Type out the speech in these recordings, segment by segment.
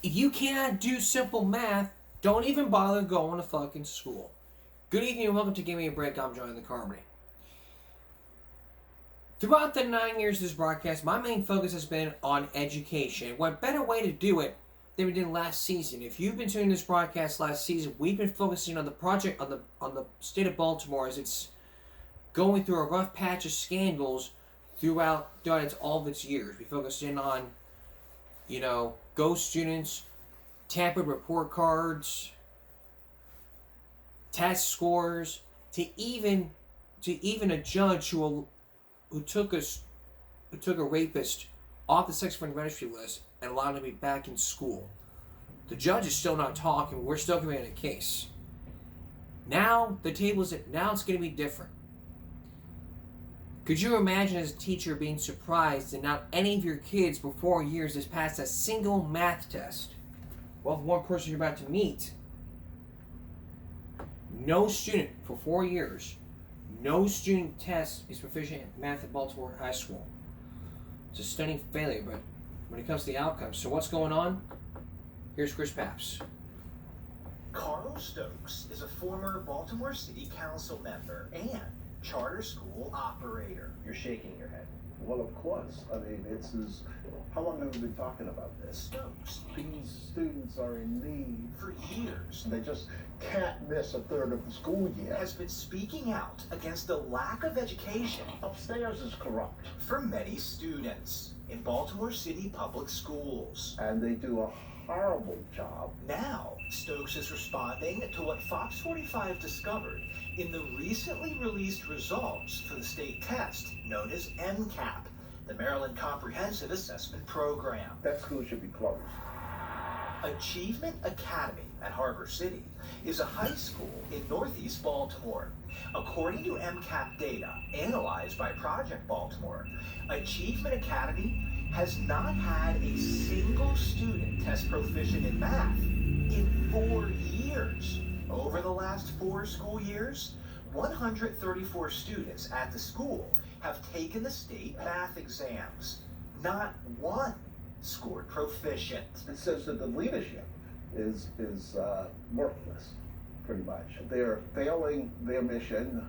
If you cannot do simple math, don't even bother going to fucking school. Good evening and welcome to Give Me a Break. I'm John the Carmody. Throughout the 9 years of this broadcast, my main focus has been on education. What better way to do it than we did last season? If you've been tuning this broadcast last season, we've been focusing on the project on the state of Baltimore as it's going through a rough patch of scandals throughout all of its years. We focused in on, ghost students, tampered report cards, test scores, to even a judge who took a rapist off the sex offender registry list and allowed him to be back in school. The judge is still not talking. We're still committing a case. Now it's going to be different. Could you imagine as a teacher being surprised that not any of your kids for 4 years has passed a single math test? Well, the one person you're about to meet, no student for 4 years, no student test is proficient in math at Baltimore High School. It's a stunning failure, but when it comes to the outcomes, so what's going on? Here's Chris Papps. Carl Stokes is a former Baltimore City Council member and charter school operator. You're shaking your head. Well, of course. I mean, how long have we been talking about this? Stokes, These students are in need. for years, They just can't miss a third of the school year. has been speaking out against the lack of education Upstairs is corrupt. for many students in Baltimore City public schools. And they do a horrible job. Now, Stokes is responding to what Fox 45 discovered in the recently released results for the state test known as MCAP, the Maryland Comprehensive Assessment Program. That school should be closed. Achievement Academy at Harbor City is a high school in northeast Baltimore. According to MCAP data analyzed by Project Baltimore, Achievement Academy has not had a single student test proficient in math in 4 years. Over the last 4 school years, 134 students at the school have taken the state math exams. Not one scored proficient. It says that the leadership is worthless, pretty much. They are failing their mission.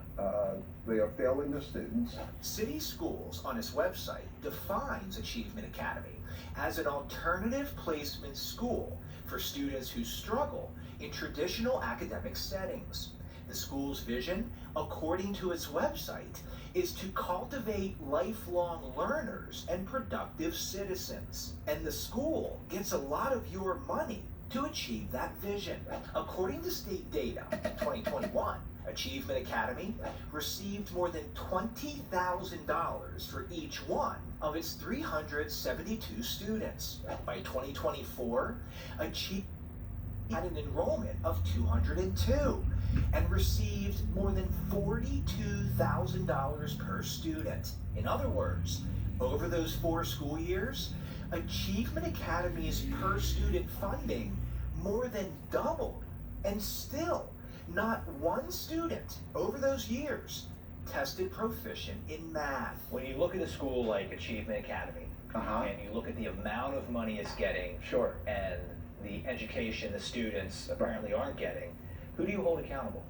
They are failing the students. City Schools on its website defines Achievement Academy as an alternative placement school for students who struggle in traditional academic settings. The school's vision, according to its website, is to cultivate lifelong learners and productive citizens. And the school gets a lot of your money to achieve that vision. According to state data, in 2021, Achievement Academy received more than $20,000 for each one of its 372 students. By 2024, Achievement had an enrollment of 202 and received more than $42,000 per student. In other words, over those 4 school years, Achievement Academy's per student funding more than doubled, and still not one student over those years tested proficient in math. When you look at a school like Achievement Academy, and you look at the amount of money it's getting, Sure. and the education the students apparently aren't getting, who do you hold accountable?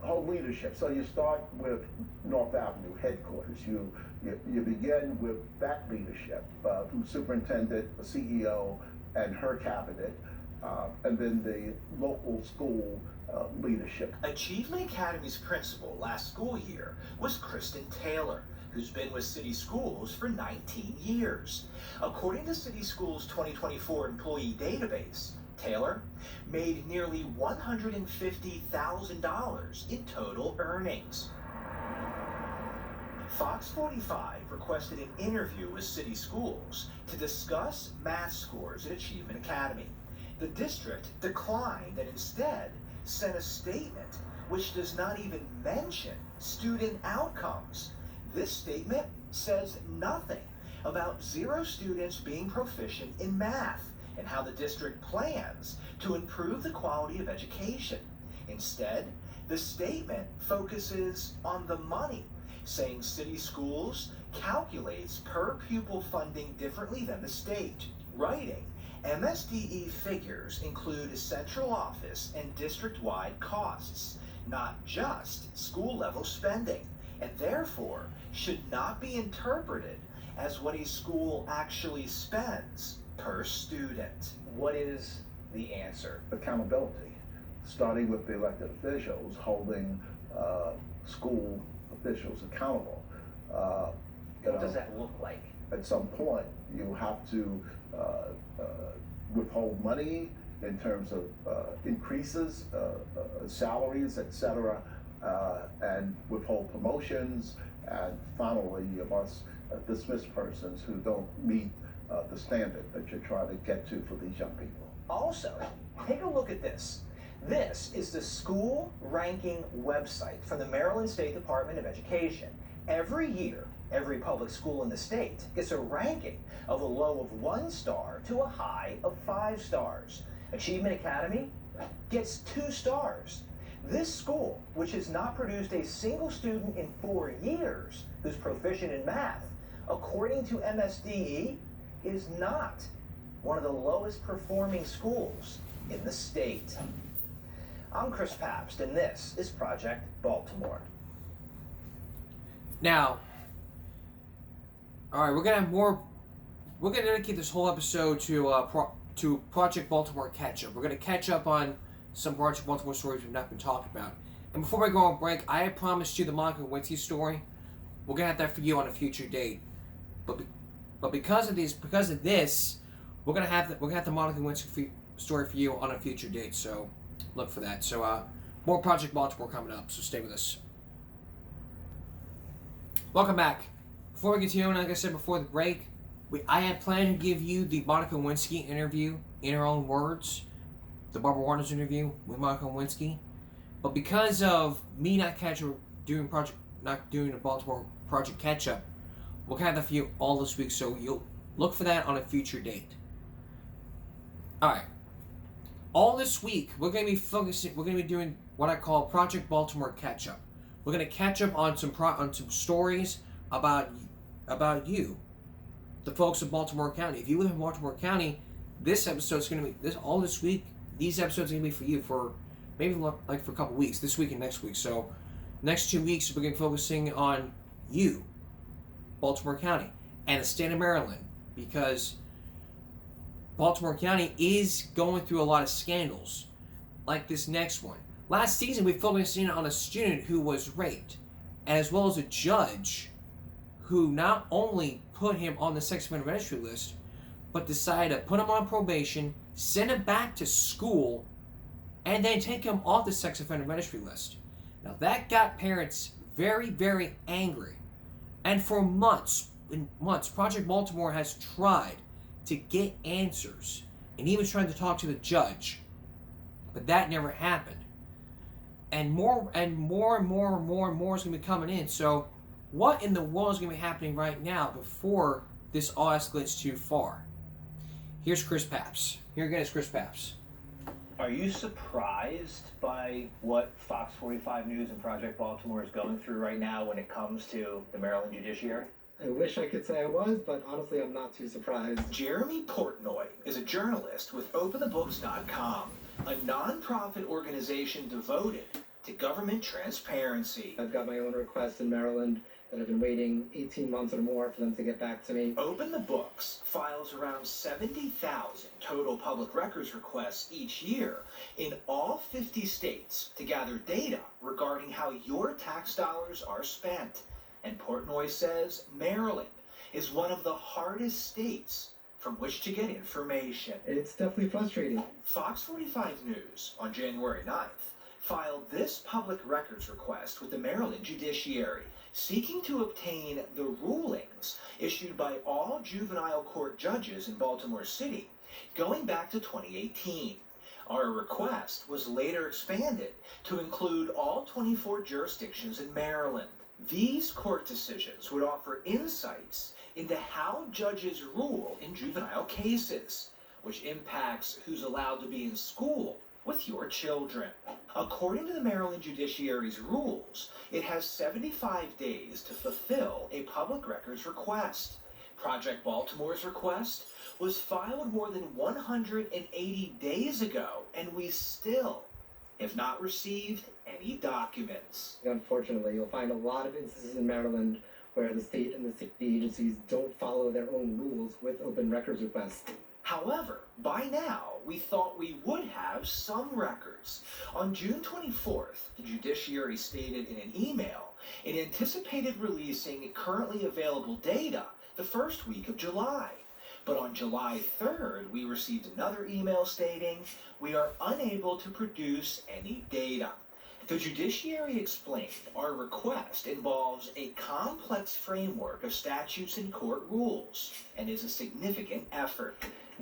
Whole leadership. So you start with North Avenue headquarters. You begin with that leadership, from superintendent, the CEO, and her cabinet, and then the local school leadership. Achievement Academy's principal last school year was Kristen Taylor, who's been with City Schools for 19 years. According to City Schools' 2024 employee database, Taylor made nearly $150,000 in total earnings. Fox 45 requested an interview with City Schools to discuss math scores at Achievement Academy. The district declined and instead sent a statement which does not even mention student outcomes. This statement says nothing about 0 students being proficient in math and how the district plans to improve the quality of education. Instead, the statement focuses on the money, saying City Schools calculates per pupil funding differently than the state, writing, MSDE figures include central office and district-wide costs, not just school-level spending, and therefore should not be interpreted as what a school actually spends per student. What is the answer? Accountability, starting with the elected officials holding school officials accountable. What does that look like? At some point, you have to withhold money in terms of increases, salaries, etc., and withhold promotions, and finally, you must dismiss persons who don't meet the standard that you're trying to get to for these young people. Also, take a look at this. This is the school ranking website from the Maryland State Department of Education. Every year, every public school in the state gets a ranking of a low of 1 star to a high of 5 stars. Achievement Academy gets 2 stars. This school, which has not produced a single student in 4 years who's proficient in math, according to MSDE, is not one of the lowest performing schools in the state. I'm Chris Pabst, and this is Project Baltimore. Now, all right, we're gonna have more. We're gonna dedicate this whole episode to Project Baltimore catch up. We're gonna catch up on some Project Baltimore stories we've not been talking about. And before we go on break, I had promised you the Monica Lewinsky story. We're gonna have that for you on a future date. But because of this, we're gonna have the Monica Lewinsky story for you on a future date. So look for that. So more Project Baltimore coming up. So stay with us. Welcome back. Before we continue, like I said before the break, I had planned to give you the Monica Lewinsky interview in her own words, the Barbara Waters interview with Monica Lewinsky, but because of me not doing the Baltimore Project catch up, we'll have that for you all this week. So you'll look for that on a future date. All right. All this week, we're going to be doing what I call Project Baltimore catch up. We're going to catch up on some stories about you, the folks of Baltimore County. If you live in Baltimore County, this episode's going to be all this week. These episodes are going to be for you for maybe like for a couple weeks, this week and next week. So next 2 weeks, we're going to be focusing on you, Baltimore County, and the state of Maryland, because Baltimore County is going through a lot of scandals, like this next one. Last season, we focused in on a student who was raped, as well as a judge who not only put him on the sex offender registry list, but decided to put him on probation, send him back to school, and then take him off the sex offender registry list. Now that got parents very, very angry. And for months, Project Baltimore has tried to get answers, and even trying to talk to the judge, but that never happened. And more is going to be coming in. So what in the world is going to be happening right now before this all escalates too far? Here's Chris Pabst. Here again is Chris Pabst. Are you surprised by what Fox 45 News and Project Baltimore is going through right now when it comes to the Maryland judiciary? I wish I could say I was, but honestly, I'm not too surprised. Jeremy Portnoy is a journalist with OpenTheBooks.com, a nonprofit organization devoted to government transparency. I've got my own requests in Maryland that have been waiting 18 months or more for them to get back to me. Open the Books files around 70,000 total public records requests each year in all 50 states to gather data regarding how your tax dollars are spent. And Portnoy says Maryland is one of the hardest states from which to get information. It's definitely frustrating. Fox 45 News on January 9th filed this public records request with the Maryland judiciary, seeking to obtain the rulings issued by all juvenile court judges in Baltimore City going back to 2018. Our request was later expanded to include all 24 jurisdictions in Maryland. These court decisions would offer insights into how judges rule in juvenile cases, which impacts who's allowed to be in school with your children. According to the Maryland Judiciary's rules, it has 75 days to fulfill a public records request. Project Baltimore's request was filed more than 180 days ago, and we still have not received any documents. Unfortunately, you'll find a lot of instances in Maryland where the state and the city agencies don't follow their own rules with open records requests. However, by now, we thought we would have some records. On June 24th, the judiciary stated in an email it anticipated releasing currently available data the first week of July. But on July 3rd, we received another email stating we are unable to produce any data. The judiciary explained our request involves a complex framework of statutes and court rules and is a significant effort.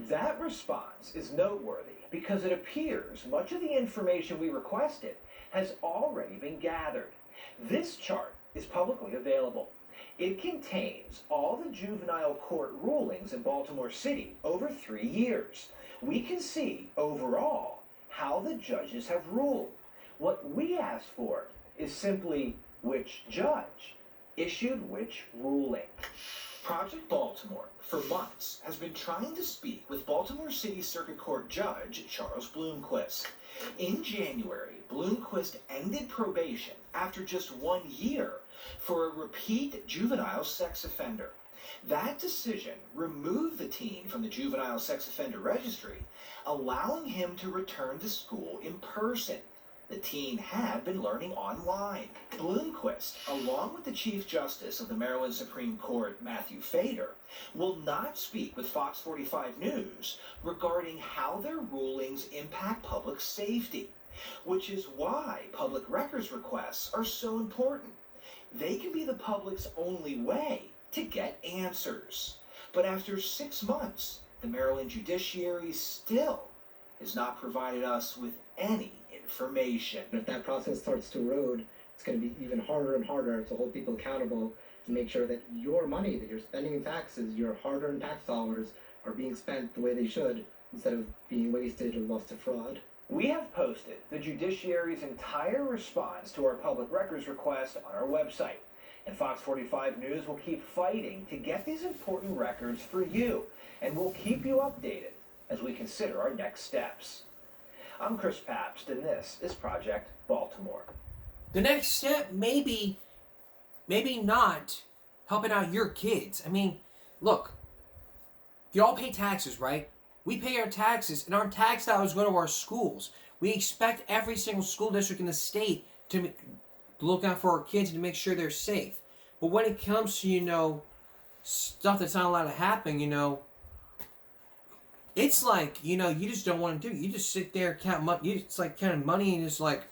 That response is noteworthy because it appears much of the information we requested has already been gathered. This chart is publicly available. It contains all the juvenile court rulings in Baltimore City over 3 years. We can see overall how the judges have ruled. What we asked for is simply which judge issued which ruling. Project Baltimore, for months, has been trying to speak with Baltimore City Circuit Court Judge Charles Bloomquist. In January, Bloomquist ended probation after just 1 year for a repeat juvenile sex offender. That decision removed the teen from the Juvenile Sex Offender Registry, allowing him to return to school in person. The teen had been learning online. Bloomquist, along with the Chief Justice of the Maryland Supreme Court, Matthew Fader, will not speak with Fox 45 News regarding how their rulings impact public safety, which is why public records requests are so important. They can be the public's only way to get answers. But after 6 months, the Maryland judiciary still has not provided us with any information. And if that process starts to erode, it's going to be even harder and harder to hold people accountable and make sure that your money that you're spending in taxes, your hard-earned tax dollars, are being spent the way they should instead of being wasted or lost to fraud. We have posted the judiciary's entire response to our public records request on our website. And Fox 45 News will keep fighting to get these important records for you, and we'll keep you updated as we consider our next steps. I'm Chris Pabst, and this is Project Baltimore. The next step maybe not helping out your kids. I mean, look, you all pay taxes, right? We pay our taxes, and our tax dollars go to our schools. We expect every single school district in the state to look out for our kids and to make sure they're safe. But when it comes to, stuff that's not allowed to happen, it's like, you just don't want to do it. You just sit there, count money. It's like counting money, and it's like,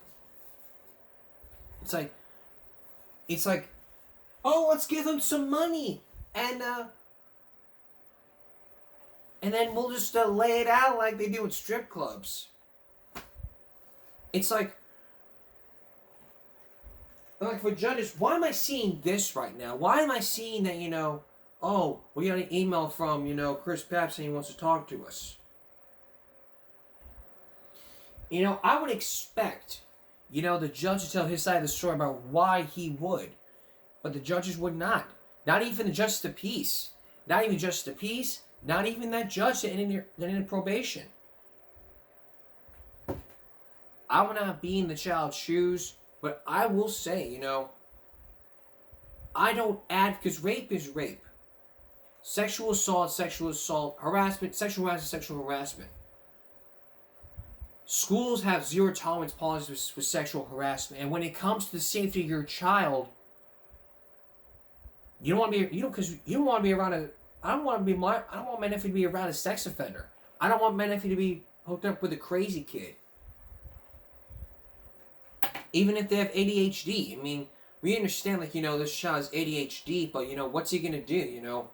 oh, let's give them some money, and then we'll just lay it out like they do at strip clubs. It's like for judges, why am I seeing this right now? Why am I seeing that, oh, we got an email from, Chris Pabst saying he wants to talk to us? I would expect, the judge to tell his side of the story about why he would. But the judges would not. Not even the justice of peace. Not even justice of peace. Not even that judge that ended probation. I will not be in the child's shoes, but I will say, I don't because rape is rape. Sexual assault, harassment, sexual harassment. Schools have zero tolerance policies for sexual harassment, and when it comes to the safety of your child, you don't want to be, because you don't want to be around I don't want my nephew to be around a sex offender. I don't want my nephew to be hooked up with a crazy kid. Even if they have ADHD. I mean, we understand, this child has ADHD, but, what's he going to do,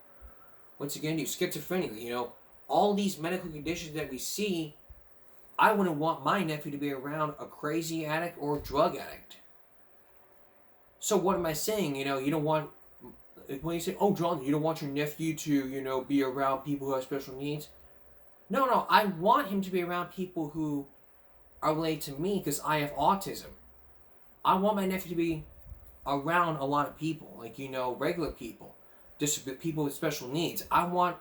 What's he going to do? Schizophrenia, all these medical conditions that we see, I wouldn't want my nephew to be around a crazy addict or a drug addict. So what am I saying? You don't want, when you say, oh, John, you don't want your nephew to, be around people who have special needs? No, I want him to be around people who are related to me because I have autism. I want my nephew to be around a lot of people, regular people, just people with special needs. I want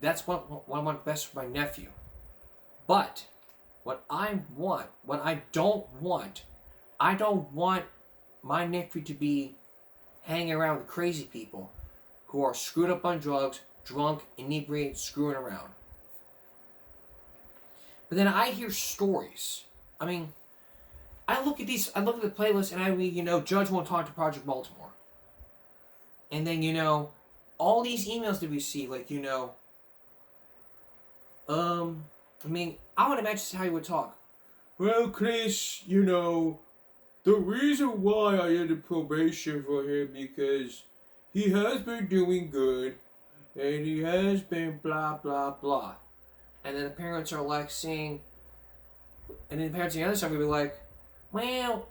That's what I want best for my nephew. But what I don't want my nephew to be hanging around with crazy people who are screwed up on drugs, drunk, inebriated, screwing around. But then I hear stories. I mean, I look at the playlist and I read, Judge won't talk to Project Baltimore. And then, all these emails that we see, like, I mean, I would imagine this is how you would talk. Well, Chris, the reason why I ended probation for him because he has been doing good and he has been blah, blah, blah. And then the parents are like saying, and then the parents on the other side will be like, well,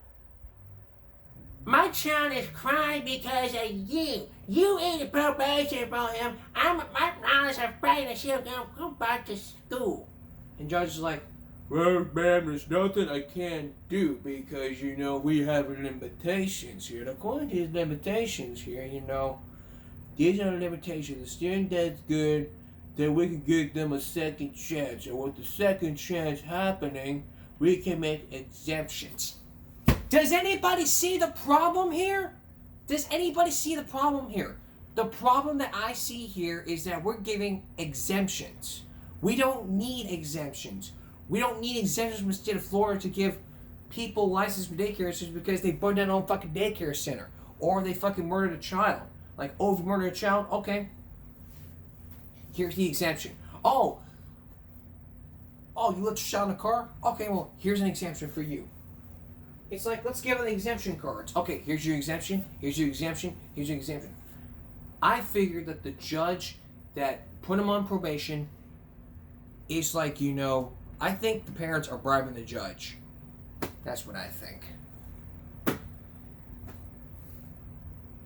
my child is crying because of you. You ended probation for him. My child is afraid that she'll go back to school. And Judge is like, well, ma'am, there's nothing I can do because, we have limitations here. According to these limitations here, these are the limitations. The student does good, then we can give them a second chance. And with the second chance happening, we can make exemptions. Does anybody see the problem here? Does anybody see the problem here? The problem that I see here is that we're giving exemptions. We don't need exemptions. We don't need exemptions from the state of Florida to give people license for daycare centers because they burned down their own fucking daycare center. Or they fucking murdered a child. Like, if you murdered a child, okay. Here's the exemption. Oh, you left your child in a car? Okay, well, here's an exemption for you. It's like, let's give them the exemption cards. Okay, here's your exemption, here's your exemption, here's your exemption. I figured that the judge that put him on probation is like, I think the parents are bribing the judge. That's what I think.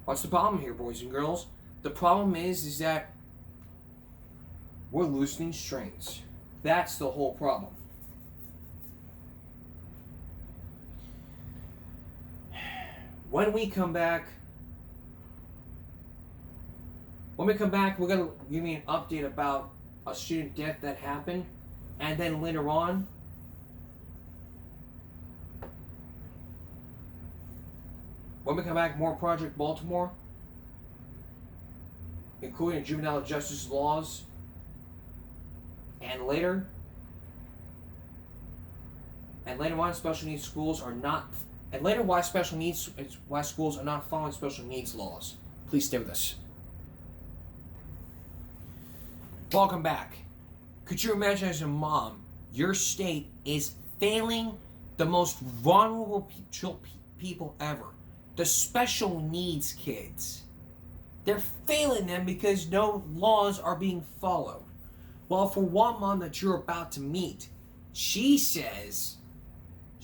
What's the problem here, boys and girls? The problem is that we're loosening strings. That's the whole problem. When we come back, we're going to give you an update about a student death that happened. And then later on, when we come back, more Project Baltimore, including juvenile justice laws. And later on, special needs schools are not. And later, why schools are not following special needs laws. Please stay with us. Welcome back. Could you imagine as a mom, your state is failing the most vulnerable people ever, the special needs kids. They're failing them because no laws are being followed. Well, for one mom that you're about to meet, she says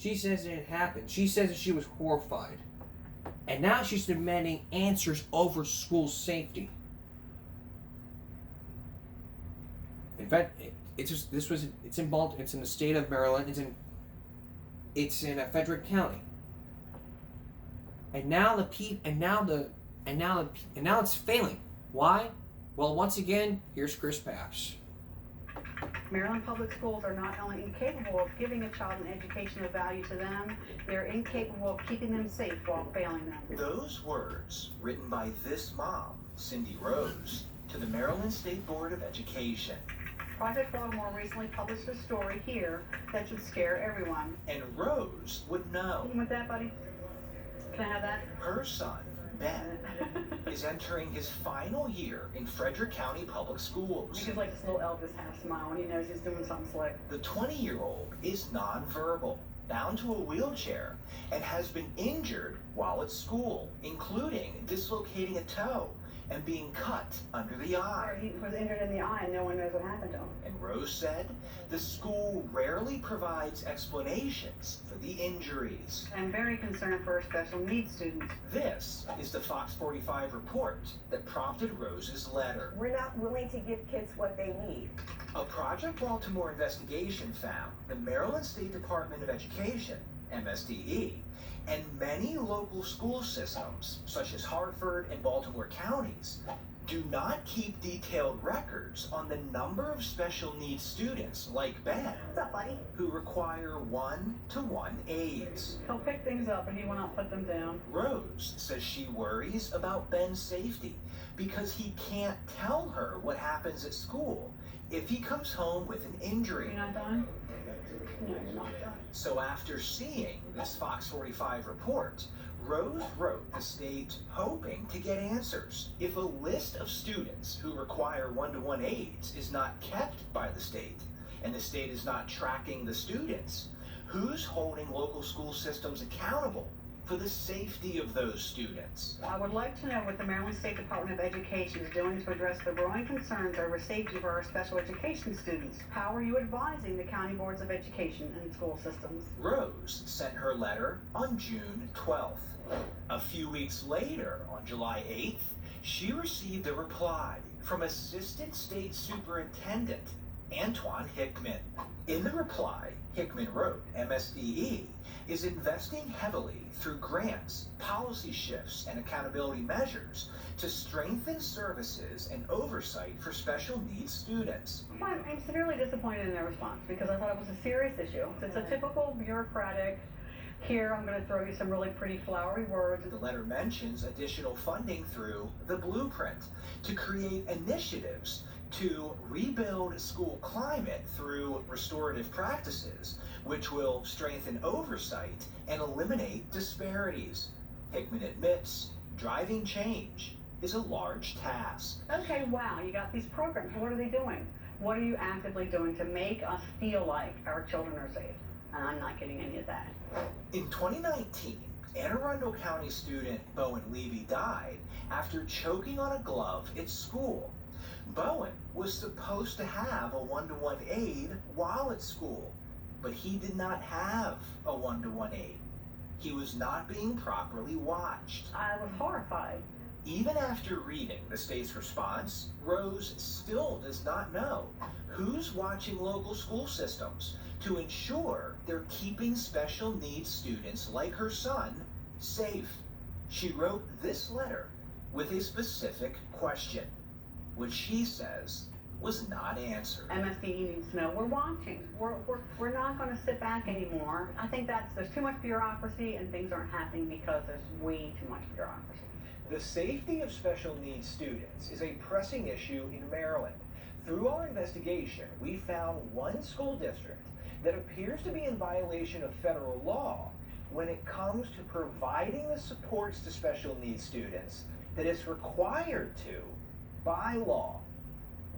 it happened. She says that she was horrified. And now she's demanding answers over school safety. In fact, it's in Baltimore. It's in the state of Maryland. It's in Frederick County. And now it's failing. Why? Well, once again, here's Chris Papps. Maryland public schools are not only incapable of giving a child an education of value to them, they're incapable of keeping them safe while failing them. Those words, written by this mom, Cindy Rose, to the Maryland State Board of Education. Project Baltimore recently published a story here that should scare everyone. And Rose would know. You want that, buddy? Can I have that? Her son, Ben, is entering his final year in Frederick County Public Schools. He's like this little Elvis half smile when he knows he's doing something slick. The 20-year-old is nonverbal, bound to a wheelchair, and has been injured while at school, including dislocating a toe and being cut under the eye. He was injured in the eye and no one knows what happened to him. And Rose said the school rarely provides explanations for the injuries. I'm very concerned for special needs students. This is the Fox 45 report that prompted Rose's letter. We're not willing to give kids what they need. A Project Baltimore investigation found the Maryland State Department of Education, MSDE, and many local school systems, such as Hartford and Baltimore counties, do not keep detailed records on the number of special needs students like Ben What's up, buddy? who require one-to-one aids. He'll pick things up and he will not put them down. Rose says she worries about Ben's safety because he can't tell her what happens at school if he comes home with an injury. You're not done? No, you're not done. So after seeing this Fox 45 report, Rose wrote the state hoping to get answers. If a list of students who require one-to-one aids is not kept by the state, and the state is not tracking the students, who's holding local school systems accountable for the safety of those students? I would like to know what the Maryland State Department of Education is doing to address the growing concerns over safety for our special education students. How are you advising the county boards of education and school systems? Rose sent her letter on June 12th. A few weeks later, on July 8th, she received a reply from Assistant State Superintendent Antoine Hickman. In the reply, Hickman wrote, MSDE is investing heavily through grants, policy shifts, and accountability measures to strengthen services and oversight for special needs students. I'm severely disappointed in their response because I thought it was a serious issue. It's a typical bureaucratic, here I'm going to throw you some really pretty flowery words. The letter mentions additional funding through the blueprint to create initiatives to rebuild school climate through restorative practices, which will strengthen oversight and eliminate disparities. Hickman admits driving change is a large task. Okay, wow, you got these programs. What are they doing? What are you actively doing to make us feel like our children are safe? And I'm not getting any of that. In 2019, Anne Arundel County student Bowen Levy died after choking on a glove at school. Bowen was supposed to have a one-to-one aid while at school, but he did not have a one-to-one aid. He was not being properly watched. I was horrified. Even after reading the state's response, Rose still does not know who's watching local school systems to ensure they're keeping special needs students like her son safe. She wrote this letter with a specific question, which she says was not answered. MSDE needs to know we're watching. We're not going to sit back anymore. I think there's too much bureaucracy and things aren't happening because there's way too much bureaucracy. The safety of special needs students is a pressing issue in Maryland. Through our investigation, we found one school district that appears to be in violation of federal law when it comes to providing the supports to special needs students that it's required to by law.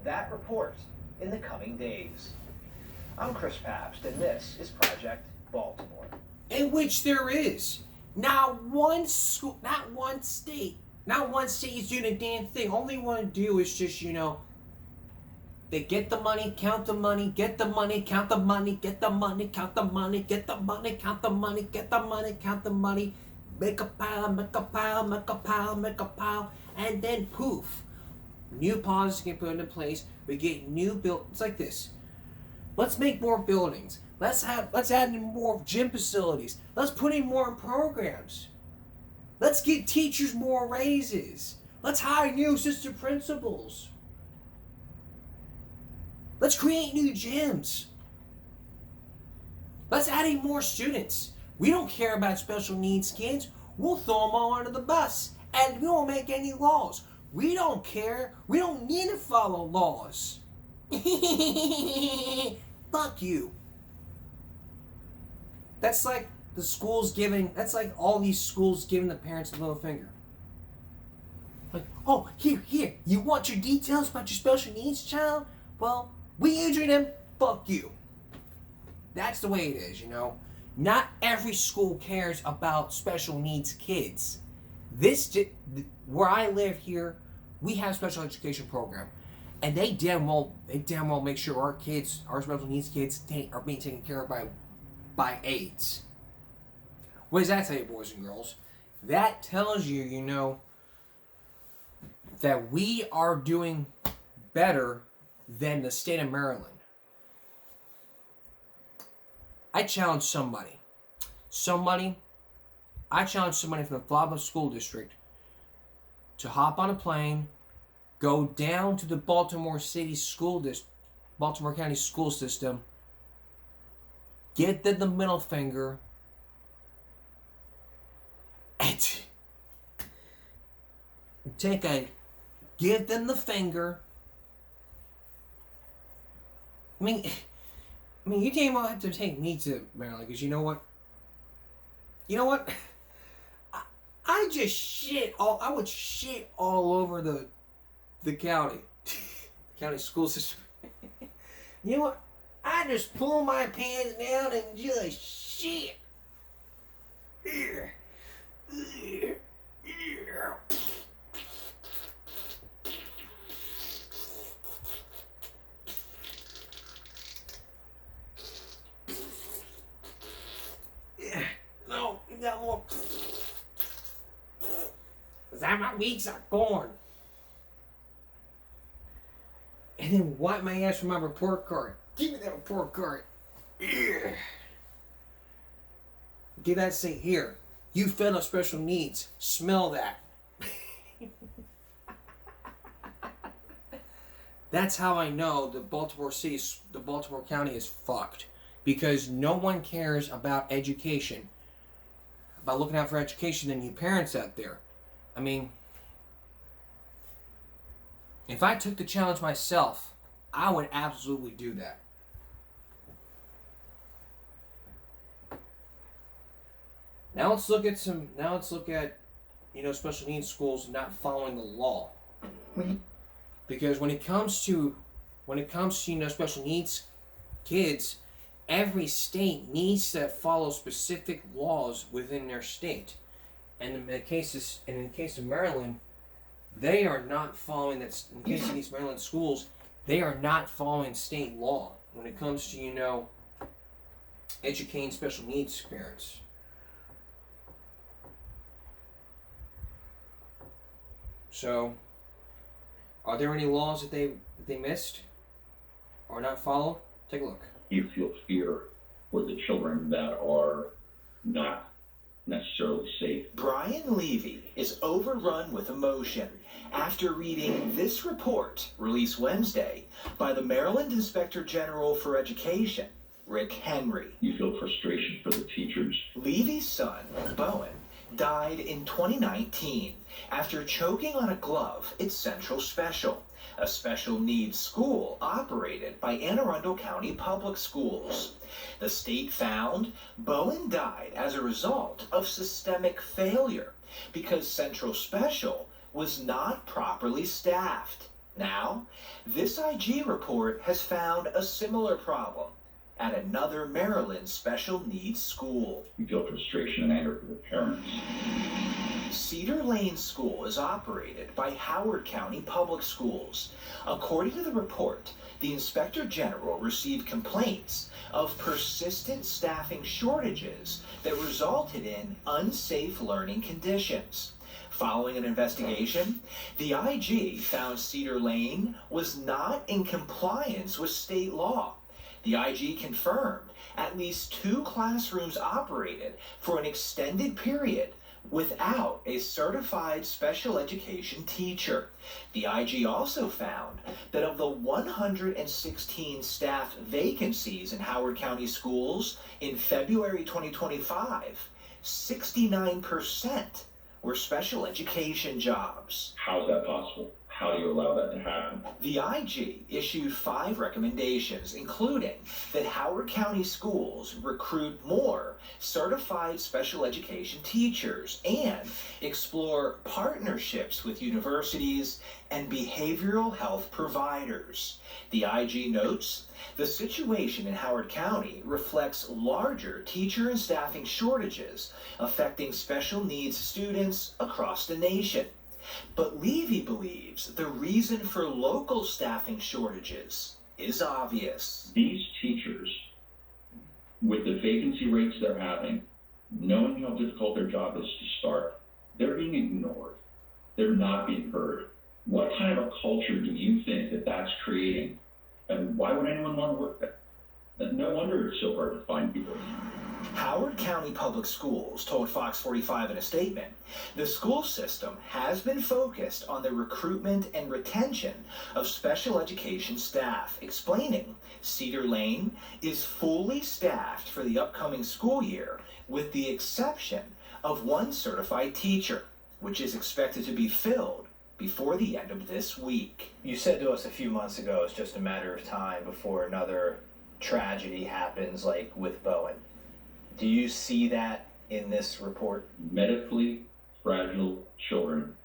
That report in the coming days. I'm Chris Pabst, and this is Project Baltimore. In which there is not one school, not one state is doing a damn thing. All they want to do is just, they get the money, count the money, get the money, count the money, get the money, count the money, get the money, count the money, get the money, count the money, make a pile, make a pile, make a pile, make a pile, and then poof. New policies get put into place. We get new It's like this. Let's make more buildings. Let's add in more gym facilities. Let's put in more programs. Let's give teachers more raises. Let's hire new assistant principals. Let's create new gyms. Let's add in more students. We don't care about special needs kids. We'll throw them all under the bus. And we won't make any laws. We don't care. We don't need to follow laws. Fuck you. That's like that's like all these schools giving the parents the middle finger. Like, oh, here, you want your details about your special needs child? Well, we injured him, fuck you. That's the way it is, Not every school cares about special needs kids. Where I live here, we have a special education program. And they damn well make sure our special needs kids are being taken care of by aides. What does that tell you, boys and girls? That tells you, that we are doing better than the state of Maryland. I challenge somebody from the Florida School District to hop on a plane, go down to the Baltimore County school system, get them the middle finger, and give them the finger. I mean, you damn well have to take me to Maryland, because you know what? I just shit I would shit all over the county. County school system. You know what? I just pull my pants down and just shit. No, you got more. Is that my weeks are gone? And then wipe my ass for my report card. Give me that report card. Give that, say, here. You fed up special needs. Smell that. That's how I know the Baltimore County is fucked. Because no one cares about education, about looking out for education than you parents out there. I mean, if I took the challenge myself, I would absolutely do that. Now let's look at special needs schools not following the law. Because when it comes to special needs kids, every state needs to follow specific laws within their state. And in the case of Maryland, they are not following that. In the case of these Maryland schools, they are not following state law when it comes to educating special needs parents. So, are there any laws that they missed or not follow? Take a look. You feel fear for the children that are not necessarily safe. Brian Levy is overrun with emotion after reading this report released Wednesday by the Maryland Inspector General for Education, Rick Henry. You feel frustration for the teachers. Levy's son, Bowen, died in 2019 after choking on a glove at Central Special, a special needs school operated by Anne Arundel County Public Schools. The state found Bowen died as a result of systemic failure because Central Special was not properly staffed. Now, this IG report has found a similar problem at another Maryland special needs school. You feel frustration and anger for the parents. Cedar Lane School is operated by Howard County Public Schools. According to the report, the Inspector General received complaints of persistent staffing shortages that resulted in unsafe learning conditions. Following an investigation, the IG found Cedar Lane was not in compliance with state law. The IG confirmed at least 2 classrooms operated for an extended period without a certified special education teacher. The IG also found that of the 116 staff vacancies in Howard County schools in February 2025, 69% were special education jobs. How is that possible? How do you allow that to happen? The IG issued 5 recommendations, including that Howard County schools recruit more certified special education teachers and explore partnerships with universities and behavioral health providers. The IG notes the situation in Howard County reflects larger teacher and staffing shortages affecting special needs students across the nation. But Levy believes the reason for local staffing shortages is obvious. These teachers, with the vacancy rates they're having, knowing how difficult their job is to start, they're being ignored. They're not being heard. What kind of a culture do you think that that's creating? And why would anyone want to work there? No wonder it's so hard to find people. Howard County Public Schools told Fox 45 in a statement, the school system has been focused on the recruitment and retention of special education staff, explaining Cedar Lane is fully staffed for the upcoming school year, with the exception of one certified teacher, which is expected to be filled before the end of this week. You said to us a few months ago it's just a matter of time before another tragedy happens, like with Bowen. Do you see that in this report? Medically fragile children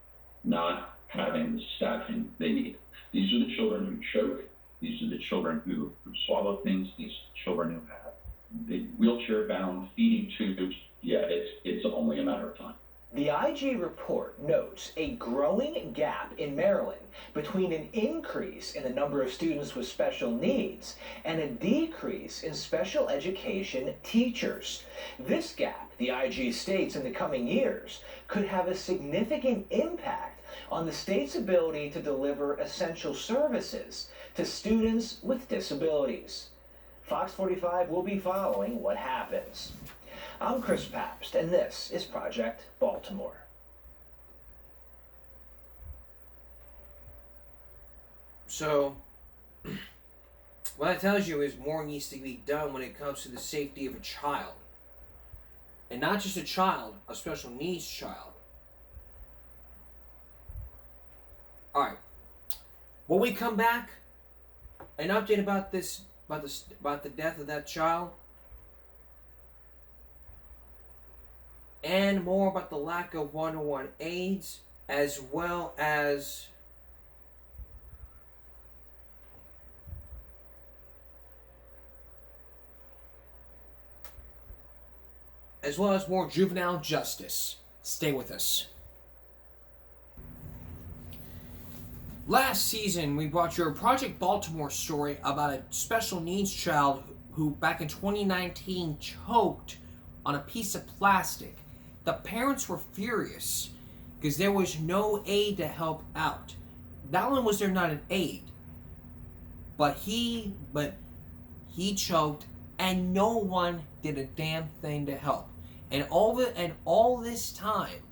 not having the staffing they need. These are the children who choke. These are the children who swallow things. These are the children who have the wheelchair-bound feeding tubes. Yeah, it's only a matter of time. The IG report notes a growing gap in Maryland between an increase in the number of students with special needs and a decrease in special education teachers. This gap, the IG states, in the coming years could have a significant impact on the state's ability to deliver essential services to students with disabilities. Fox 45 will be following what happens. I'm Chris Pabst, and this is Project Baltimore. So, what that tells you is more needs to be done when it comes to the safety of a child. And not just a child, a special needs child. Alright. When we come back, an update about this, about the death of that child. And more about the lack of one-on-one aids, as well as more juvenile justice. Stay with us. Last season, we brought you a Project Baltimore story about a special needs child who back in 2019 choked on a piece of plastic. The parents were furious because there was no aid to help out. Not only was there not an aid, but he choked and no one did a damn thing to help. And all this time,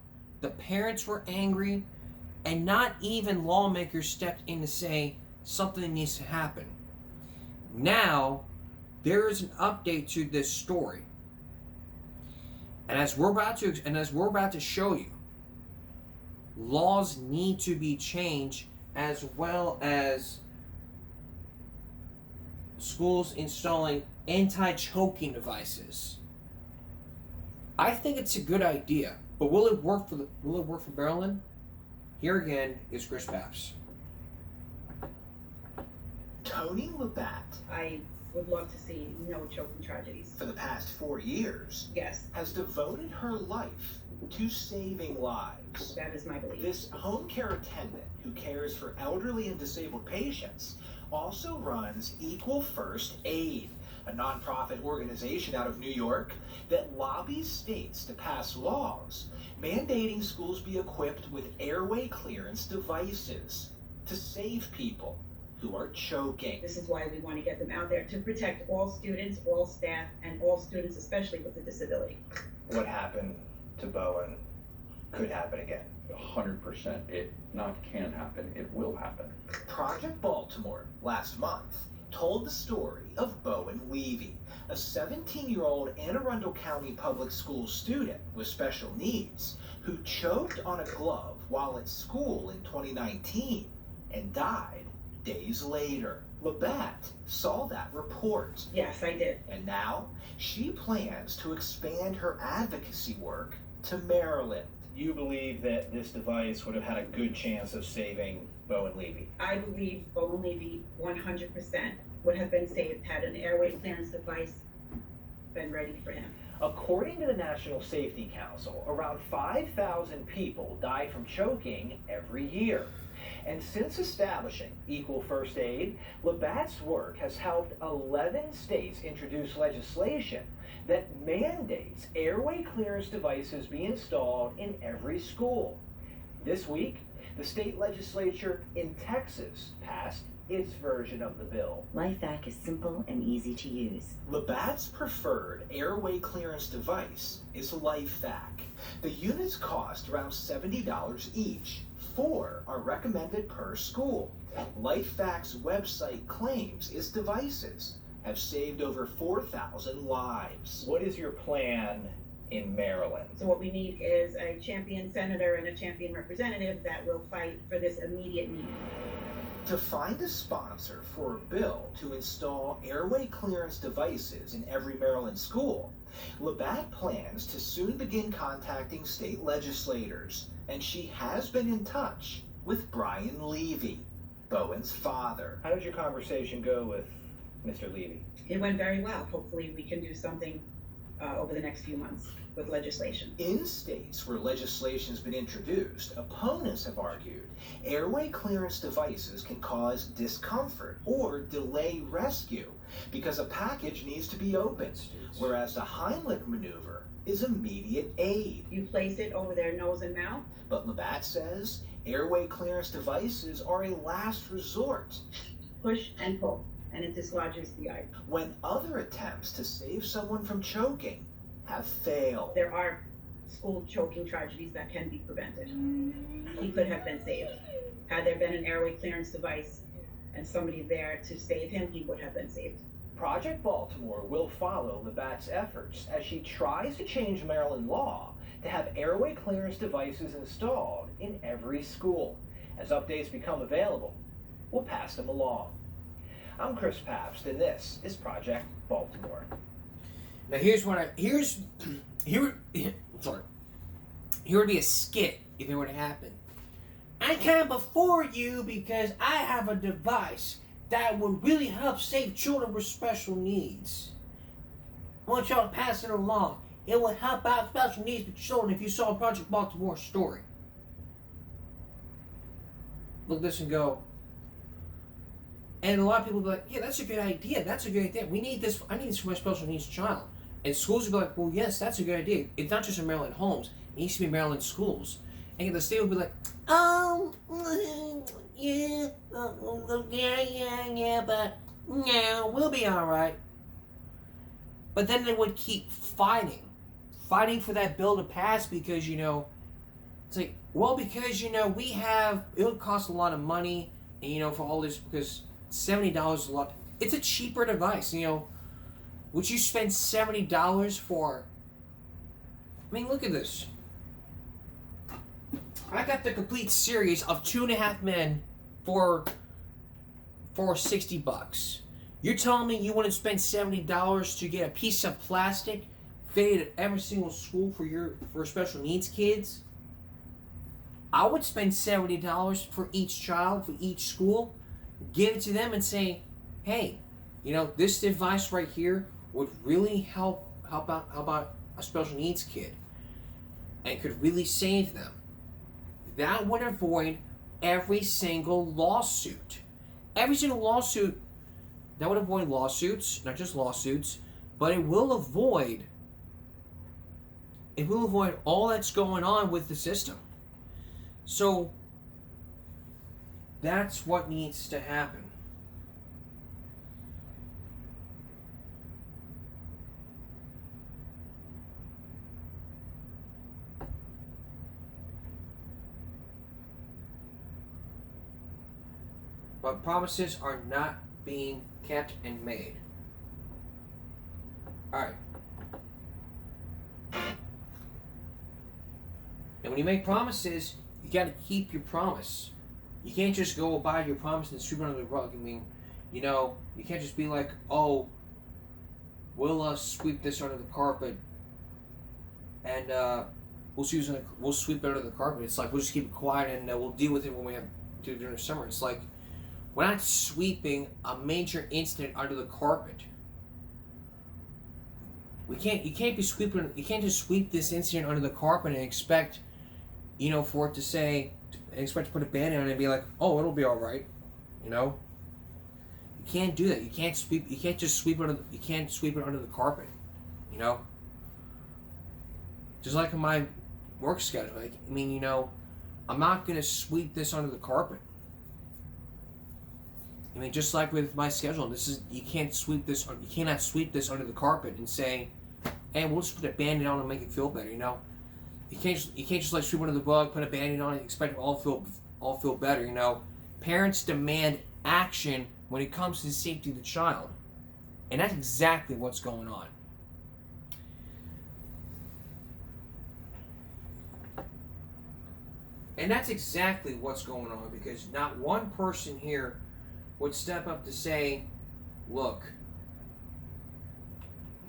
the parents were angry and not even lawmakers stepped in to say something needs to happen. Now, there is an update to this story. And as we're about to show you, laws need to be changed, as well as schools installing anti-choking devices. I think it's a good idea, but will it work for Maryland? Here again is Chris Pabst. Tony Labatt, I would love to see no choking tragedies. for the past 4 years, Yes, has devoted her life to saving lives. that is my belief. This home care attendant who cares for elderly and disabled patients also runs Equal First Aid, a nonprofit organization out of New York that lobbies states to pass laws mandating schools be equipped with airway clearance devices to save people who are choking. This is why we want to get them out there to protect all students, all staff, and all students, especially with a disability. What happened to Bowen could happen again. 100%. It not can happen, it will happen. Project Baltimore last month told the story of Bowen Levy, a 17-year-old Anne Arundel County Public Schools student with special needs who choked on a glove while at school in 2019 and died days later. Labatt saw that report, Yes, I did. and now she plans to expand her advocacy work to Maryland. You believe that this device would have had a good chance of saving Bowen Levy? I believe Bowen Levy 100% would have been saved had an airway clearance device been ready for him. According to the National Safety Council, around 5,000 people die from choking every year. And since establishing Equal First Aid, Labatt's work has helped 11 states introduce legislation that mandates airway clearance devices be installed in every school. This week, the state legislature in Texas passed its version of the bill. LifeVac is simple and easy to use. Labatt's preferred airway clearance device is LifeVac. The units cost around $70 each. 4 are recommended per school. LifeVac's website claims its devices have saved over 4,000 lives. What is your plan in Maryland? So what we need is a champion senator and a champion representative that will fight for this immediate need. To find a sponsor for a bill to install airway clearance devices in every Maryland school, Labatt plans to soon begin contacting state legislators, and she has been in touch with Brian Levy, Bowen's father. How did your conversation go with Mr. Levy? It went very well. Hopefully we can do something over the next few months with legislation. In states where legislation has been introduced, opponents have argued airway clearance devices can cause discomfort or delay rescue because a package needs to be opened, whereas the Heimlich maneuver is immediate aid. You place it over their nose and mouth. But Labatt says airway clearance devices are a last resort. Push and pull, and it dislodges the item. When other attempts to save someone from choking have failed. There are school choking tragedies that can be prevented. He could have been saved. Had there been an airway clearance device and somebody there to save him, he would have been saved. Project Baltimore will follow Labatt's efforts as she tries to change Maryland law to have airway clearance devices installed in every school. As updates become available, we'll pass them along. I'm Chris Pabst, and this is Project Baltimore. Now here would be a skit if it would happen. I come before you because I have a device that would really help save children with special needs. I want y'all to pass it along. It will help out special needs with children if you saw Project Baltimore story. Look at this and go. And a lot of people will be like, yeah, that's a good idea. That's a good idea. We need this. I need this for my special needs child. And schools will be like, well, yes, that's a good idea. It's not just in Maryland homes. It needs to be Maryland schools. And the state will be like, yeah, but no, we'll be all right. But then they would keep fighting for that bill to pass because, it's like, well, because, it would cost a lot of money, and, for all this, because $70 is a lot. It's a cheaper device, Would you spend $70 for? I mean, look at this. I got the complete series of 2.5 Men for $60. You're telling me you wouldn't spend $70 to get a piece of plastic fitted at every single school for special needs kids? I would spend $70 for each child, for each school, give it to them and say, hey, this device right here would really help out a special needs kid and could really save them. That would avoid every single lawsuit. Every single lawsuit, that would avoid lawsuits, not just lawsuits, but it will avoid all that's going on with the system. So that's what needs to happen. But promises are not being kept and made. Alright. And when you make promises, you gotta keep your promise. You can't just go by your promise and sweep it under the rug. I mean, you can't just be like, oh, we'll sweep this under the carpet and we'll sweep it under the carpet. It's like, we'll just keep it quiet and we'll deal with it when we have to during the summer. It's like, we're not sweeping a major incident under the carpet. You can't just sweep this incident under the carpet and expect, for it to say, and expect to put a band-aid on it and be like, oh, it'll be all right. You can't do that. You can't just sweep it under the carpet. Just like in my work schedule. I'm not gonna sweep this under the carpet. I mean, just like with my schedule, you cannot sweep this under the carpet and say, "Hey, we'll just put a Band-Aid on and make it feel better." You know, you can't just like sweep under the rug, put a Band-Aid on, and expect it all feel better. You know, parents demand action when it comes to the safety of the child, and that's exactly what's going on. And that's exactly what's going on, because not one person here would step up to say, look,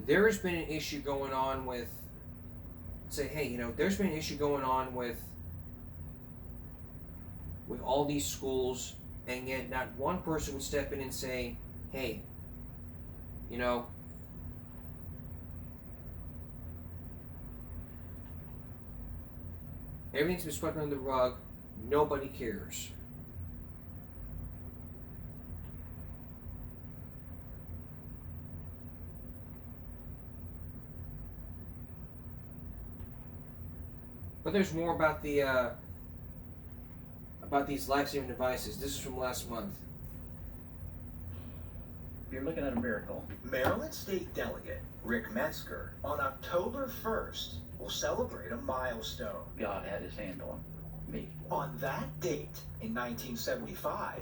there's been an issue going on with, say, hey, you know, there's been an issue going on with all these schools, and yet not one person would step in and say, hey, you know, everything's been swept under the rug, nobody cares. But there's more about these life-saving devices. This is from last month. You're looking at a miracle. Maryland State Delegate Rick Metzger on October 1st will celebrate a milestone. God had his hand on me. On that date in 1975,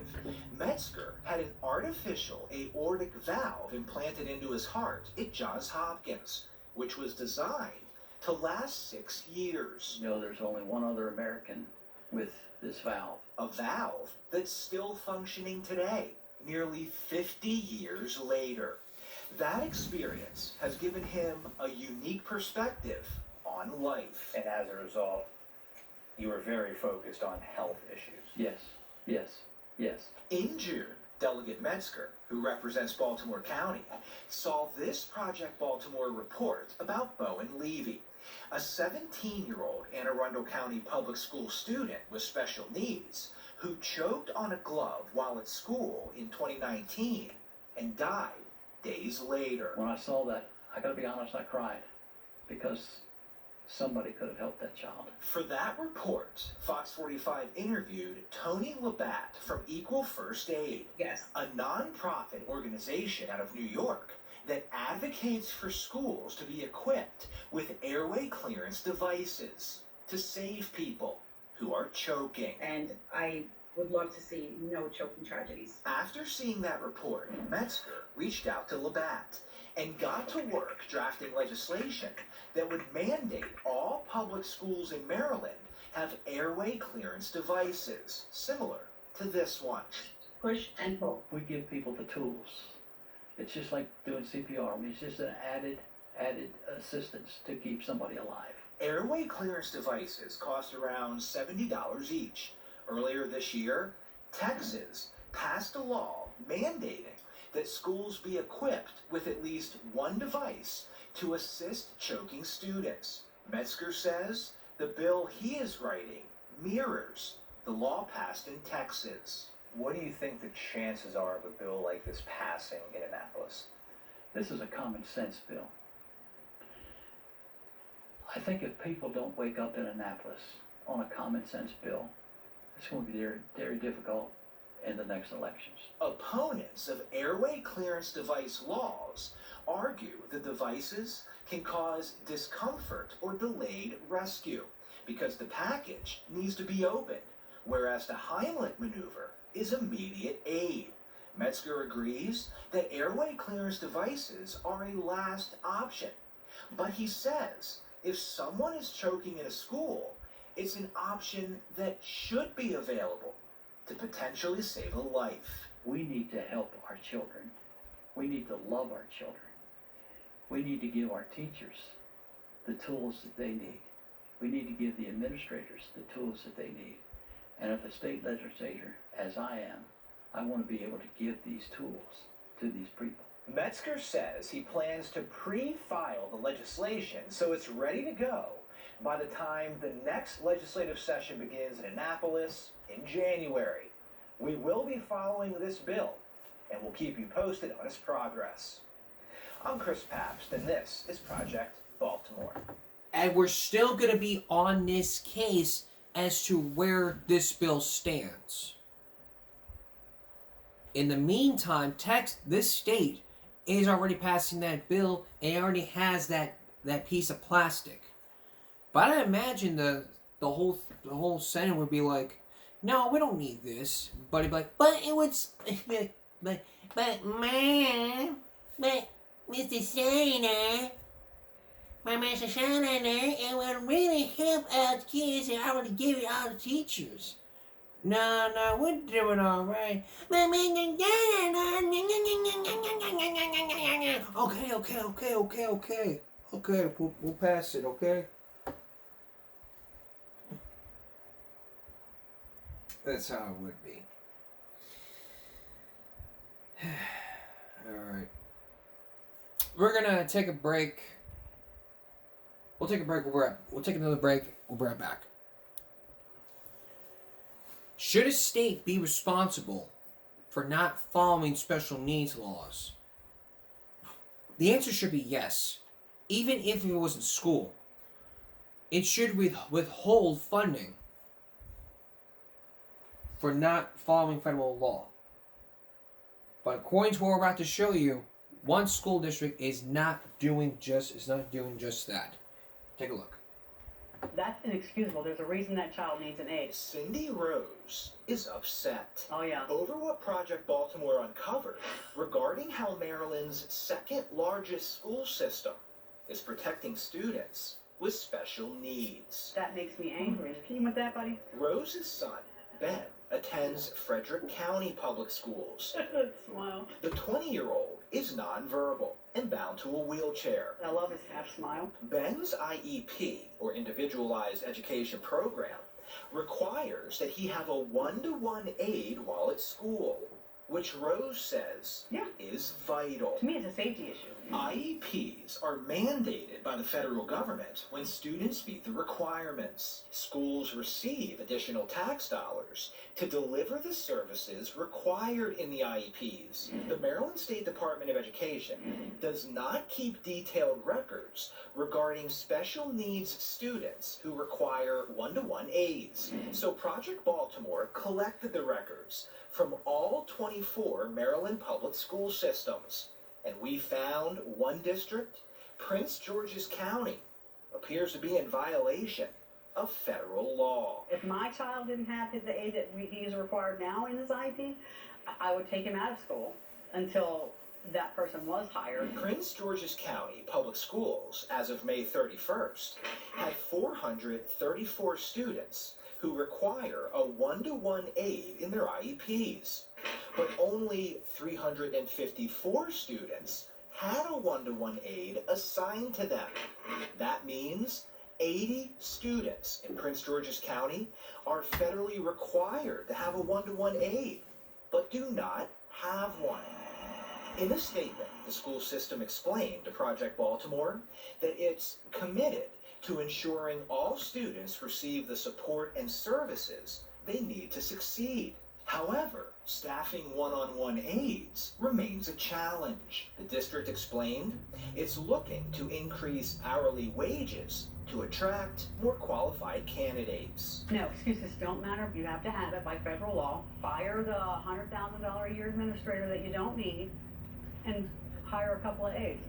Metzger had an artificial aortic valve implanted into his heart at Johns Hopkins, which was designed to last 6 years. You know, there's only one other American with this valve. A valve that's still functioning today, nearly 50 years later. That experience has given him a unique perspective on life. And as a result, you were very focused on health issues. Yes, yes, yes. In June, Delegate Metzger, who represents Baltimore County, saw this Project Baltimore report about Bowen Levy, a 17-year-old Anne Arundel County public school student with special needs who choked on a glove while at school in 2019 and died days later. When I saw that, I gotta be honest, I cried, because somebody could have helped that child. For that report, Fox 45 interviewed Tony Labatt from Equal First Aid, Yes. a nonprofit organization out of New York that advocates for schools to be equipped with airway clearance devices to save people who are choking. And I would love to see no choking tragedies. After seeing that report, Metzger reached out to Labatt and got to work drafting legislation that would mandate all public schools in Maryland have airway clearance devices, similar to this one. Push and pull. We give people the tools. It's just like doing CPR. I mean, it's just an added assistance to keep somebody alive. Airway clearance devices cost around $70 each. Earlier this year, Texas passed a law mandating that schools be equipped with at least one device to assist choking students. Metzger says the bill he is writing mirrors the law passed in Texas. What do you think the chances are of a bill like this passing in Annapolis? This is a common sense bill. I think if people don't wake up in Annapolis on a common sense bill, it's going to be very, very difficult in the next elections. Opponents of airway clearance device laws argue the devices can cause discomfort or delayed rescue because the package needs to be opened, whereas the Heimlich maneuver is immediate aid. Metzger agrees that airway clearance devices are a last option, but he says if someone is choking in a school, it's an option that should be available to potentially save a life. We need to help our children. We need to love our children. We need to give our teachers the tools that they need. We need to give the administrators the tools that they need. And if a state legislator, as I am, I want to be able to give these tools to these people. Metzger says he plans to pre-file the legislation so it's ready to go by the time the next legislative session begins in Annapolis in January. We will be following this bill, and we'll keep you posted on its progress. I'm Chris Pabst, and this is Project Baltimore. And we're still going to be on this case as to where this bill stands. In the meantime, this state is already passing that bill and it already has that piece of plastic. But I imagine the whole Senate would be like, no, we don't need this. But he'd be like, but it would, but man, but Mr. Senator, Mr. Senator, it would really help our kids if I were to give it all the teachers. No, we're doing all right. Okay, we'll pass it, okay? That's how it would be. Alright. We're gonna take a break. We'll take a break. We'll take another break. We'll be right back. Should a state be responsible for not following special needs laws? The answer should be yes. Even if it was in school. It should withhold funding for not following federal law. But according to what we're about to show you, one school district is not doing just that. Take a look. That's inexcusable. There's a reason that child needs an aid. Cindy Rose is upset. Oh, yeah. Over what Project Baltimore uncovered regarding how Maryland's second largest school system is protecting students with special needs. That makes me angry. Can you with that, buddy? Rose's son, Ben, attends Frederick County Public Schools. Smile. The 20-year-old is nonverbal and bound to a wheelchair. I love his half smile. Ben's IEP, or Individualized Education Program, requires that he have a one-to-one aide while at school, which Rose says is vital. To me, it's a safety issue. IEPs are mandated by the federal government when students meet the requirements. Schools receive additional tax dollars to deliver the services required in the IEPs. The Maryland State Department of Education does not keep detailed records regarding special needs students who require one-to-one aides. So Project Baltimore collected the records from all 24 Maryland public school systems. And we found one district, Prince George's County, appears to be in violation of federal law. If my child didn't have the aid that he is required now in his IEP, I would take him out of school until that person was hired. Prince George's County Public Schools, as of May 31st, had 434 students who require a one-to-one aid in their IEPs. But only 354 students had a one-to-one aid assigned to them. That means 80 students in Prince George's County are federally required to have a one-to-one aid, but do not have one. In a statement, the school system explained to Project Baltimore that it's committed to ensuring all students receive the support and services they need to succeed. However, staffing one-on-one aides remains a challenge. The district explained it's looking to increase hourly wages to attract more qualified candidates. No, excuses don't matter. You have to have it by federal law. Fire the $100,000 a year administrator that you don't need and hire a couple of aides.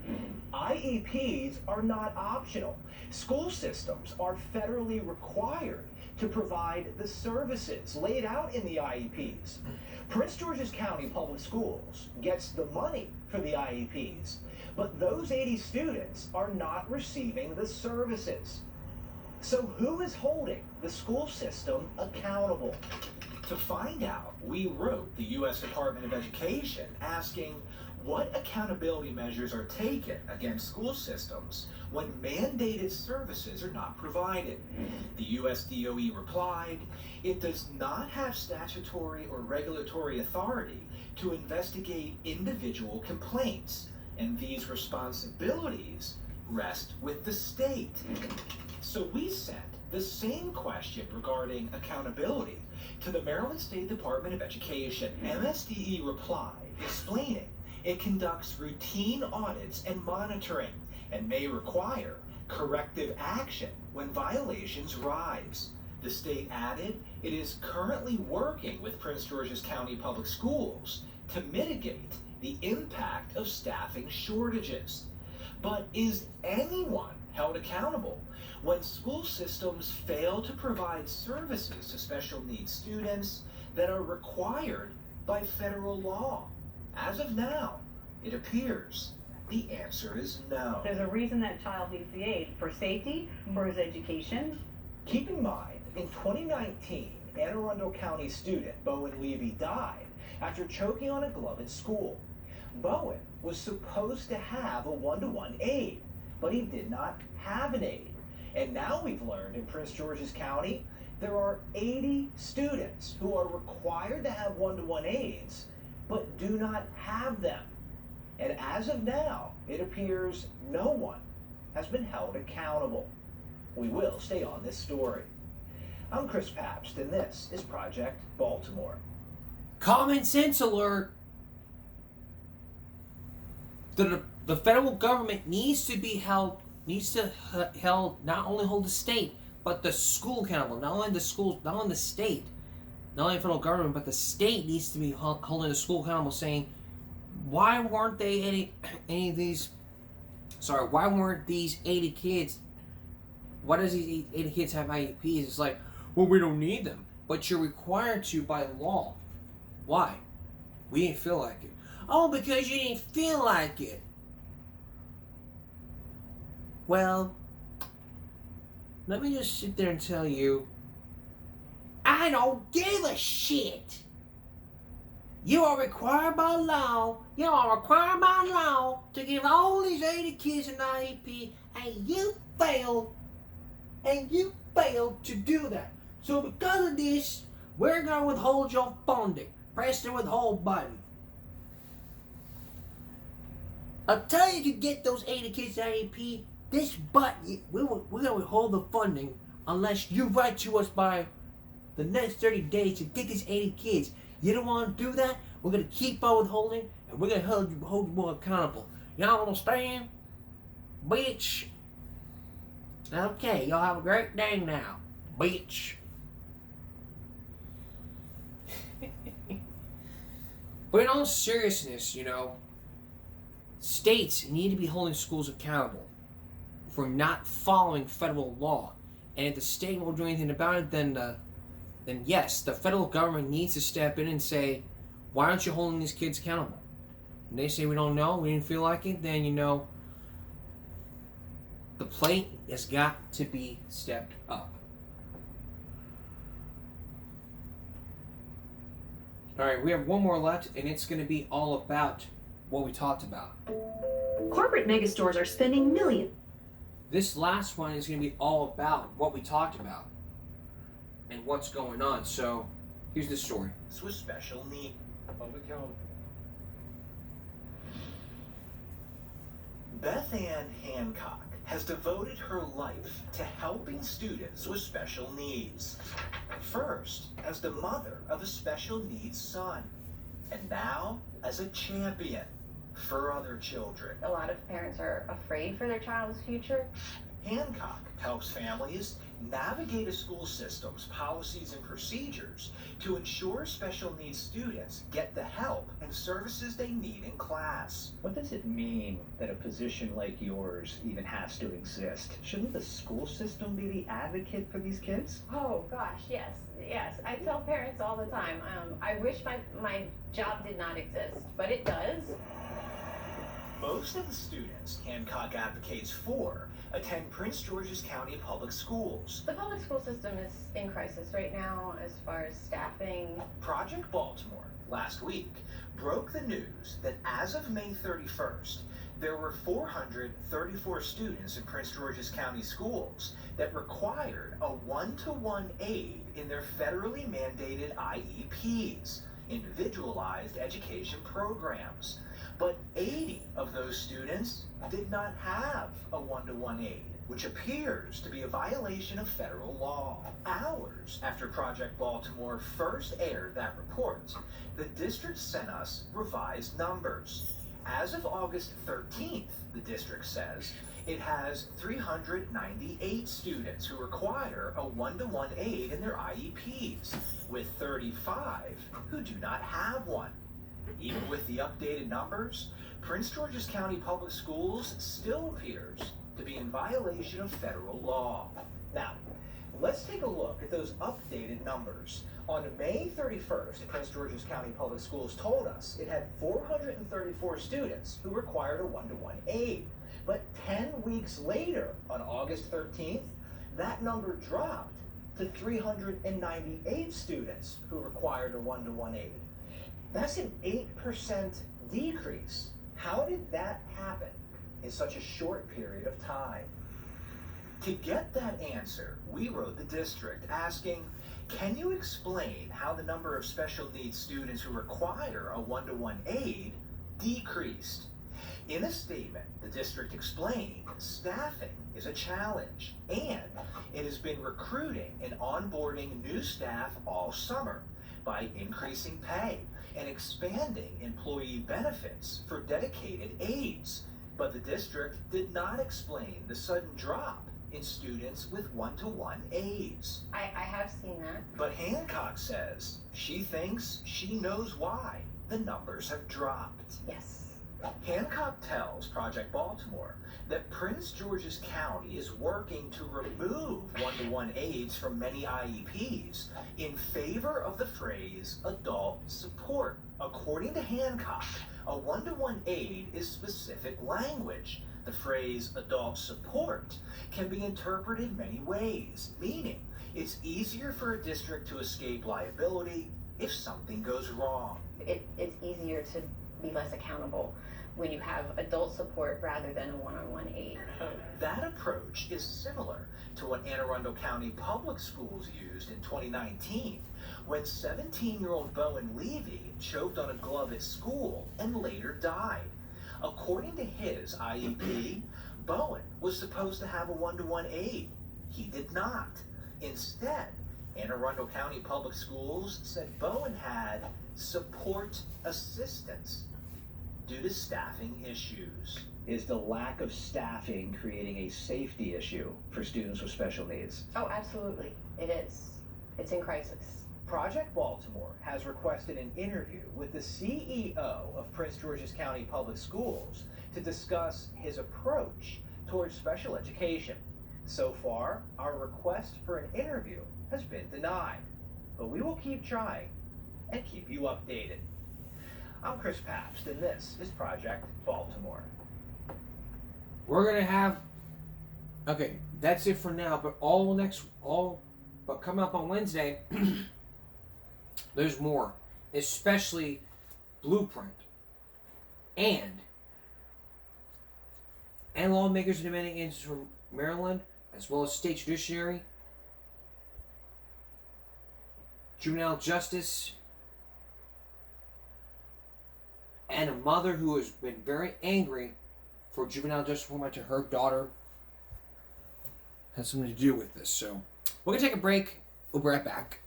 IEPs are not optional. School systems are federally required to provide the services laid out in the IEPs. Prince George's County Public Schools gets the money for the IEPs, but those 80 students are not receiving the services. So who is holding the school system accountable? To find out, we wrote the U.S. Department of Education asking what accountability measures are taken against school systems when mandated services are not provided. The U.S. DOE replied, it does not have statutory or regulatory authority to investigate individual complaints, and these responsibilities rest with the state. So we sent the same question regarding accountability to the Maryland State Department of Education. MSDE replied, explaining it conducts routine audits and monitoring and may require corrective action when violations rise. The state added it is currently working with Prince George's County Public Schools to mitigate the impact of staffing shortages. But is anyone held accountable when school systems fail to provide services to special needs students that are required by federal law? As of now, it appears the answer is no. There's a reason that child needs the aid for safety, for his education. Keep in mind, in 2019, Anne Arundel County student Bowen Levy died after choking on a glove in school. Bowen was supposed to have a one-to-one aide, but he did not have an aide. And now we've learned in Prince George's County, there are 80 students who are required to have one-to-one aides, but do not have them. And as of now, it appears no one has been held accountable. We will stay on this story. I'm Chris Pabst, and this is Project Baltimore. Common sense alert. The federal government needs to held, not only hold the state, but the school accountable. Not only the schools, not only the state, not only the federal government, but the state needs to be holding the school accountable, saying, why weren't they any of these? Sorry, why weren't these 80 kids? Why does these 80 kids have IEPs? It's like, well, we don't need them, but you're required to by law. Why? We didn't feel like it. Oh, because you didn't feel like it. Well, let me just sit there and tell you, I don't give a shit. You are required by law, to give all these 80 kids an IEP, and you failed to do that. So because of this, we're going to withhold your funding. Press the withhold button. I'll tell you to get those 80 kids an IEP, this button, we're going to withhold the funding unless you write to us by the next 30 days to get these 80 kids. You don't want to do that? We're going to keep on withholding, and we're going to hold you more accountable. Y'all understand? Bitch. Okay, y'all have a great day now. Bitch. But in all seriousness, states need to be holding schools accountable for not following federal law. And if the state won't do anything about it, then yes, the federal government needs to step in and say, why aren't you holding these kids accountable? And they say, we don't know, we didn't feel like it, then the plate has got to be stepped up. Alright, we have one more left, and it's going to be all about what we talked about. Corporate megastores are spending millions. This last one is going to be all about what we talked about and what's going on. So, here's the story. With special needs. Public health. Beth Ann Hancock has devoted her life to helping students with special needs. First, as the mother of a special needs son, and now as a champion for other children. A lot of parents are afraid for their child's future. Hancock helps families navigate a school system's policies and procedures to ensure special needs students get the help and services they need in class. What does it mean that a position like yours even has to exist? Shouldn't the school system be the advocate for these kids? Oh gosh, yes. I tell parents all the time, I wish my job did not exist, but it does. Most of the students Hancock advocates for attend Prince George's County Public Schools. The public school system is in crisis right now as far as staffing. Project Baltimore, last week, broke the news that as of May 31st, there were 434 students in Prince George's County schools that required a one-to-one aid in their federally mandated IEPs, individualized education programs. But 80 of those students did not have a one-to-one aid, which appears to be a violation of federal law. Hours after Project Baltimore first aired that report, the district sent us revised numbers. As of August 13th, the district says, it has 398 students who require a one-to-one aid in their IEPs, with 35 who do not have one. Even with the updated numbers, Prince George's County Public Schools still appears to be in violation of federal law. Now, let's take a look at those updated numbers. On May 31st, Prince George's County Public Schools told us it had 434 students who required a one-to-one aid. But 10 weeks later, on August 13th, that number dropped to 398 students who required a one-to-one aid. That's an 8% decrease. How did that happen in such a short period of time? To get that answer, we wrote the district asking, can you explain how the number of special needs students who require a one-to-one aid decreased? In a statement, the district explained staffing is a challenge and it has been recruiting and onboarding new staff all summer by increasing pay and expanding employee benefits for dedicated aides. But the district did not explain the sudden drop in students with one-to-one aids. I have seen that. But Hancock says she thinks she knows why the numbers have dropped. Yes. Hancock tells Project Baltimore that Prince George's County is working to remove one-to-one aids from many IEPs in favor of the phrase adult support. According to Hancock, a one-to-one aid is specific language. The phrase adult support can be interpreted many ways, meaning it's easier for a district to escape liability if something goes wrong. It's easier to be less accountable when you have adult support rather than a one-on-one aid. That approach is similar to what Anne Arundel County Public Schools used in 2019 when 17-year-old Bowen Levy choked on a glove at school and later died. According to his IEP, Bowen was supposed to have a one-to-one aid. He did not. Instead, Anne Arundel County Public Schools said Bowen had support assistance due to staffing issues. Is the lack of staffing creating a safety issue for students with special needs? Oh, absolutely. It is. It's in crisis. Project Baltimore has requested an interview with the CEO of Prince George's County Public Schools to discuss his approach towards special education. So far, our request for an interview has been denied, but we will keep trying and keep you updated. I'm Chris Pabst, and this is Project Baltimore. We're gonna have. Okay, that's it for now. But but coming up on Wednesday, there's more, especially Blueprint, and lawmakers demanding answers from Maryland, as well as state judiciary, juvenile justice, and a mother who has been very angry for juvenile justice reform to her daughter has something to do with this. So we're going to take a break. We'll be right back.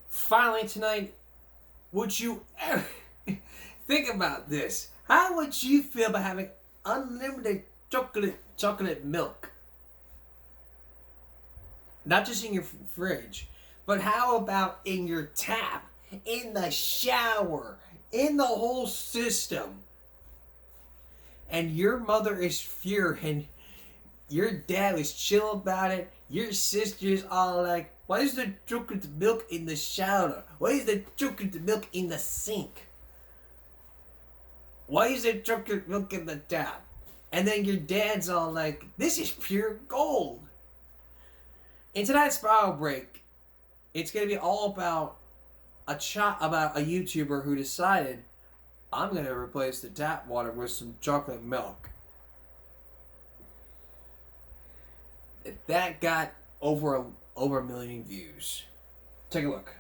Finally tonight, would you ever think about this? How would you feel about having unlimited chocolate milk? Not just in your fridge, but how about in your tap, in the shower, in the whole system? And your mother is furious, your dad is chill about it, your sister's all like, why is there chocolate milk in the shower? Why is there chocolate milk in the sink? Why is there chocolate milk in the tap? And then your dad's all like, this is pure gold. In tonight's Spiral Break, it's going to be all about a YouTuber who decided, I'm going to replace the tap water with some chocolate milk. That got over a million views. Take a look.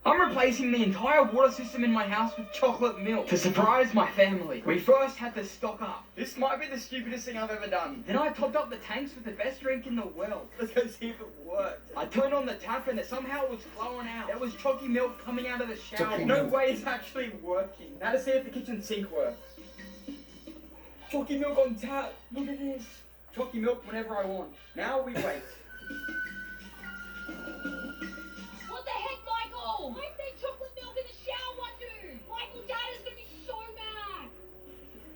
I'm replacing the entire water system in my house with chocolate milk to surprise my family. We first had to stock up. This might be the stupidest thing I've ever done. Then I topped up the tanks with the best drink in the world. Let's go see if it worked. I turned on the tap and it somehow was flowing out. There was chalky milk coming out of the shower. No way it's actually working. Now to see if the kitchen sink works. Chalky milk on tap. Look at this. Chalky milk whenever I want. Now we wait. What the heck, Michael? home. I said chocolate milk in the shower, dude. Michael Dad is gonna be so mad.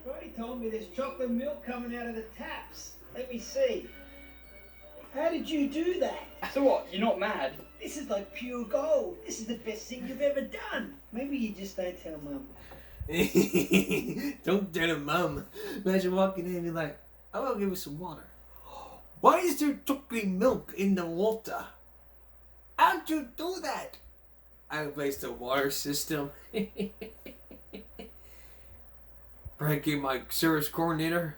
Brody told me there's chocolate milk coming out of the taps. Let me see. How did you do that? So what, you're not mad? This is like pure gold. This is the best thing you've ever done. Maybe you just don't tell Mum. Don't tell Mum. Imagine walking in and be like, I will give you some water. Why is there chocolate milk in the water? How'd you do that? I replaced the water system. Breaking my service coordinator.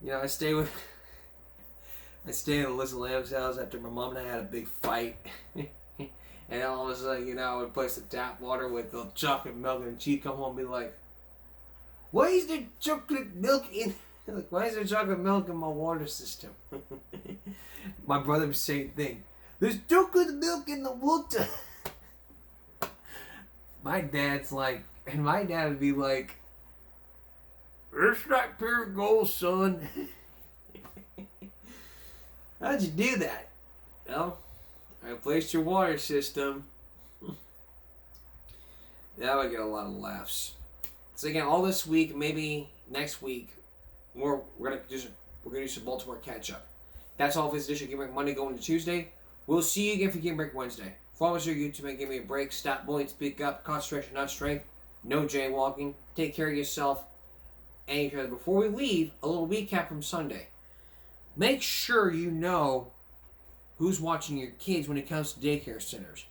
I stay in Alyssa Lamb's house after my mom and I had a big fight. And all of a sudden, I would replace the tap water with the chocolate milk, and she'd come home and be like, why is there chocolate milk in... Like, why is there chocolate milk in my water system? My brother would say the same thing. There's chocolate milk in the water. My dad would be like, it's not pure gold, son. How'd you do that? Well, I replaced your water system. That would get a lot of laughs. So again, all this week, maybe next week, we're gonna do some Baltimore catch up. That's all for this edition of Game Break Monday going to Tuesday. We'll see you again for Game Break Wednesday. Follow us on YouTube and give me a break. Stop bullying, speak up, concentration, not strength. No jaywalking. Take care of yourself and each other. Before we leave, a little recap from Sunday. Make sure you know who's watching your kids when it comes to daycare centers.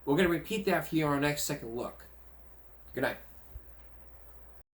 We're going to repeat that for you on our next second look. Good night.